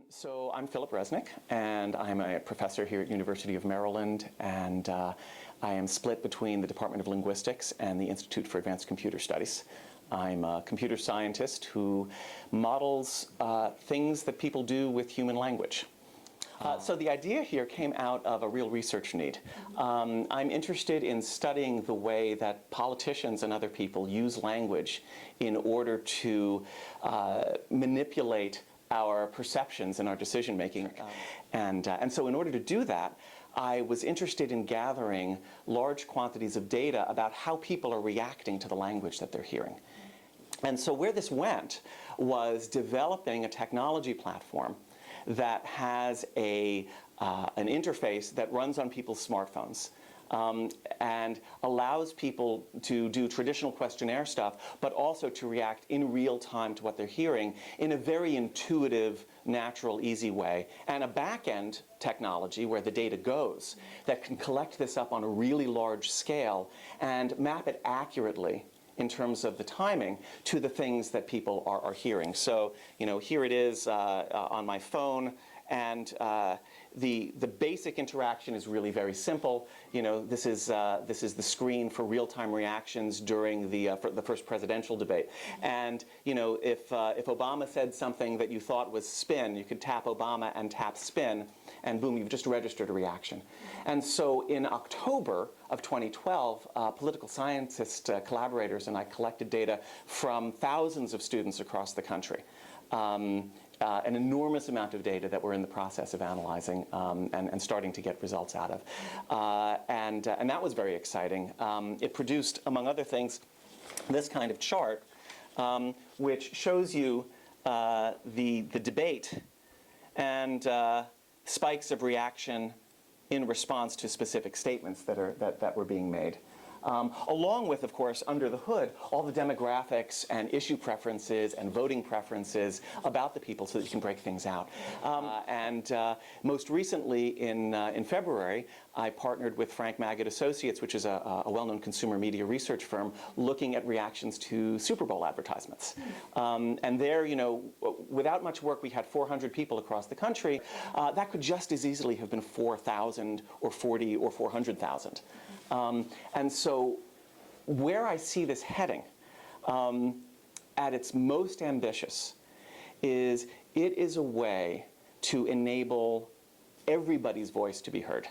So I'm Philip Resnick, and I'm a professor here at University of Maryland, and I am split between the Department of Linguistics and the Institute for Advanced Computer Studies. I'm a computer scientist who models things that people do with human language. So the idea here came out of a real research need. I'm interested in studying the way that politicians and other people use language in order to manipulate our perceptions and our decision making. And so in order to do that, I was interested in gathering large quantities of data about how people are reacting to the language that they're hearing. And so where this went was developing a technology platform that has an interface that runs on people's smartphones and allows people to do traditional questionnaire stuff, but also to react in real time to what they're hearing in a very intuitive, natural, easy way, and a back-end technology where the data goes that can collect this up on a really large scale and map it accurately in terms of the timing to the things that people are hearing. So, here it is on my phone, and the basic interaction is really very simple. This is the screen for real-time reactions during the first presidential debate. And if Obama said something that you thought was spin, you could tap Obama and tap spin, and boom, you've just registered a reaction. And so in October of 2012, political scientist collaborators and I collected data from thousands of students across the country. An enormous amount of data that we're in the process of analyzing and starting to get results out of. And that was very exciting. It produced, among other things, this kind of chart, which shows you the debate and spikes of reaction in response to specific statements that were being made. Along with, of course, under the hood, all the demographics and issue preferences and voting preferences about the people so that you can break things out. And most recently, in February, I partnered with Frank Magid Associates, which is a well-known consumer media research firm, looking at reactions to Super Bowl advertisements. And there, without much work, we had 400 people across the country. That could just as easily have been 4,000 or 40 or 400,000. And so where I see this heading at its most ambitious is it is a way to enable everybody's voice to be heard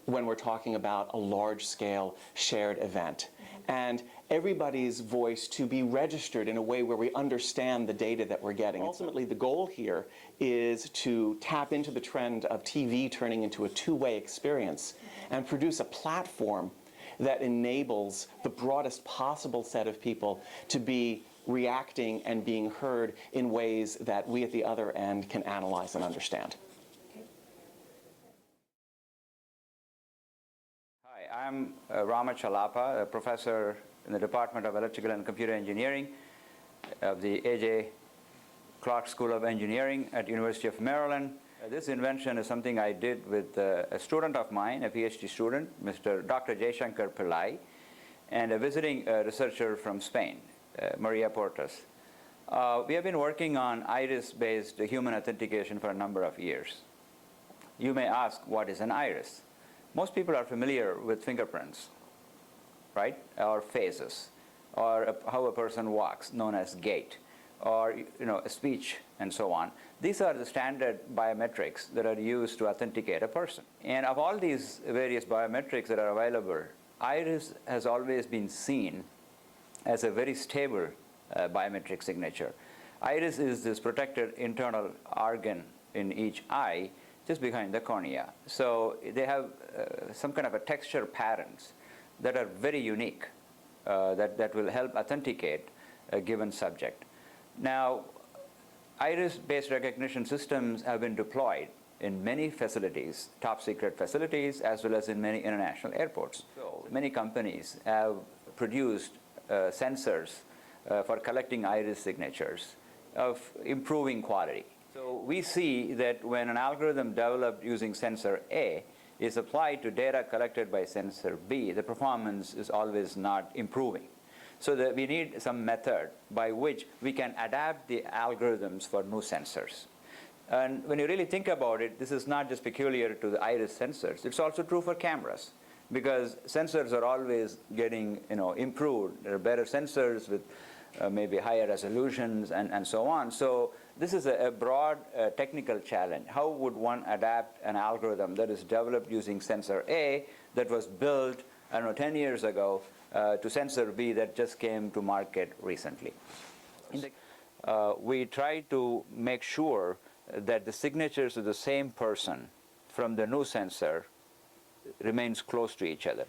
when we're talking about a large-scale shared event, and everybody's voice to be registered in a way where we understand the data that we're getting. Ultimately, the goal here is to tap into the trend of TV turning into a two-way experience and produce a platform that enables the broadest possible set of people to be reacting and being heard in ways that we at the other end can analyze and understand. Hi, I'm Rama Chalapa, a professor in the Department of Electrical and Computer Engineering of the A.J. Clark School of Engineering at University of Maryland. This invention is something I did with a student of mine, a PhD student, Dr. Jayshankar Pillai, and a visiting researcher from Spain, Maria Portas. We have been working on iris-based human authentication for a number of years. You may ask, what is an iris? Most people are familiar with fingerprints, right, or faces, or how a person walks, known as gait, or a speech, and so on. These are the standard biometrics that are used to authenticate a person. And of all these various biometrics that are available, iris has always been seen as a very stable biometric signature. Iris is this protected internal organ in each eye, just behind the cornea. So they have some kind of a texture patterns that are very unique, that will help authenticate a given subject. Now, iris-based recognition systems have been deployed in many facilities, top secret facilities, as well as in many international airports. So many companies have produced sensors for collecting iris signatures of improving quality. So we see that when an algorithm developed using sensor A is applied to data collected by sensor B, the performance is always not improving. So that we need some method by which we can adapt the algorithms for new sensors. And when you really think about it, this is not just peculiar to the iris sensors. It's also true for cameras, because sensors are always getting improved. There are better sensors with maybe higher resolutions and so on. So this is a broad technical challenge. How would one adapt an algorithm that is developed using sensor A that was built, I don't know, 10 years ago to sensor B that just came to market recently? We try to make sure that the signatures of the same person from the new sensor remains close to each other.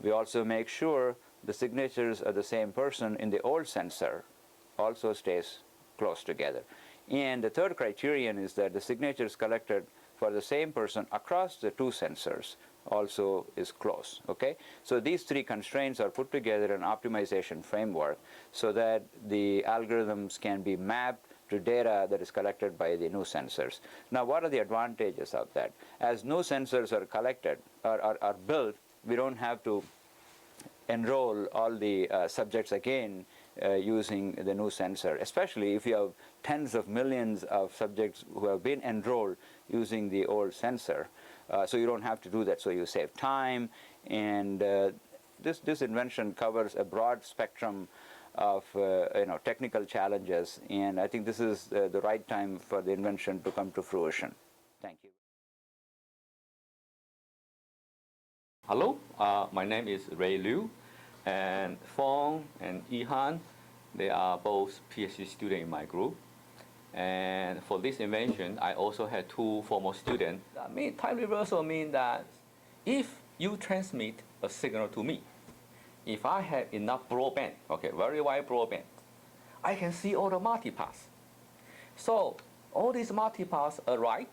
We also make sure the signatures of the same person in the old sensor also stays close together. And the third criterion is that the signatures collected for the same person across the two sensors also is close. Okay? So these three constraints are put together in an optimization framework so that the algorithms can be mapped to data that is collected by the new sensors. Now, what are the advantages of that? As new sensors are collected, are built, we don't have to enroll all the subjects again using the new sensor, especially if you have tens of millions of subjects who have been enrolled using the old sensor. So you don't have to do that, so you save time. And this invention covers a broad spectrum of technical challenges, and I think this is the right time for the invention to come to fruition. Thank you. Hello, my name is Ray Liu, and Fong and Ihan, they are both PhD students in my group. And for this invention, I also had two former students. Time reversal means that if you transmit a signal to me, if I have enough broadband, okay, very wide broadband, I can see all the multipaths. So all these multipaths arrive,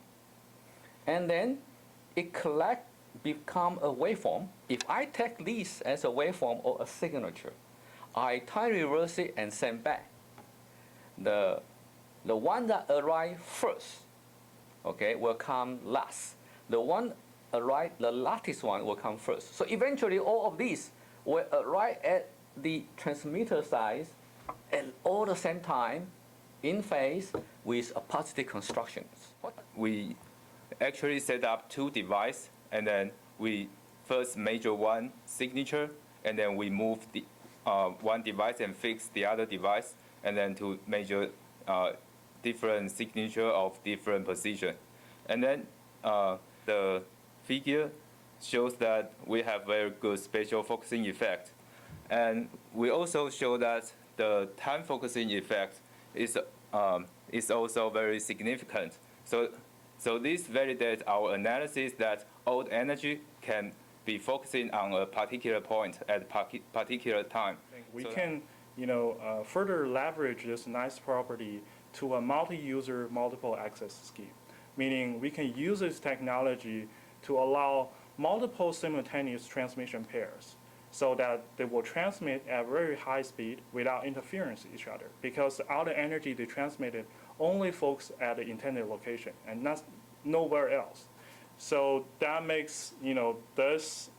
and then it become a waveform. If I take this as a waveform or a signature, I time reverse it and send back. The one that arrive first, okay, will come last. The one arrive, the latest one will come first. So eventually all of these will arrive at the transmitter side at all the same time in phase with a positive constructions. We actually set up two devices, and then we first measure one signature, and then we move the one device and fix the other device, and then to measure different signature of different position. And then the figure shows that we have very good spatial focusing effect. And we also show that the time focusing effect is also very significant. So this validates our analysis that all the energy can be focusing on a particular point at a particular time. We can further leverage this nice property to a multi-user multiple access scheme, meaning we can use this technology to allow multiple simultaneous transmission pairs so that they will transmit at very high speed without interference with each other, because all the energy they transmitted only focus at the intended location and not nowhere else. So that makes this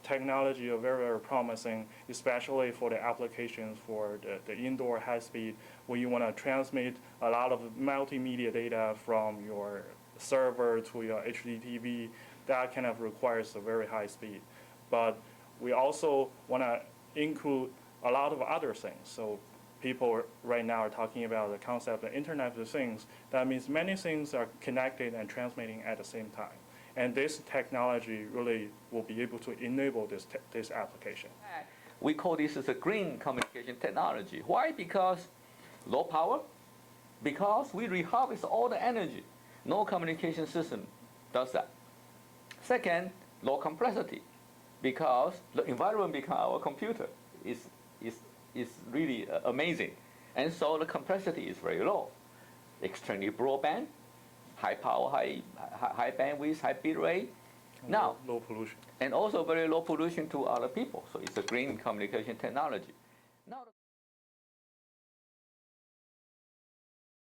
technology very, very promising, especially for the applications for the indoor high speed, where you want to transmit a lot of multimedia data from your server to your HDTV. That kind of requires a very high speed. But we also want to include a lot of other things. So people right now are talking about the concept of Internet of Things. That means many things are connected and transmitting at the same time. And this technology really will be able to enable this application. We call this as a green communication technology. Why? Because low power, because we reharvest all the energy. No communication system does that. Second, low complexity, because the environment becomes our computer. Is really amazing. And so the complexity is very low. Extremely broadband, high power, high bandwidth, high bit rate. Now, low pollution. And also very low pollution to other people. So it's a green communication technology. Now,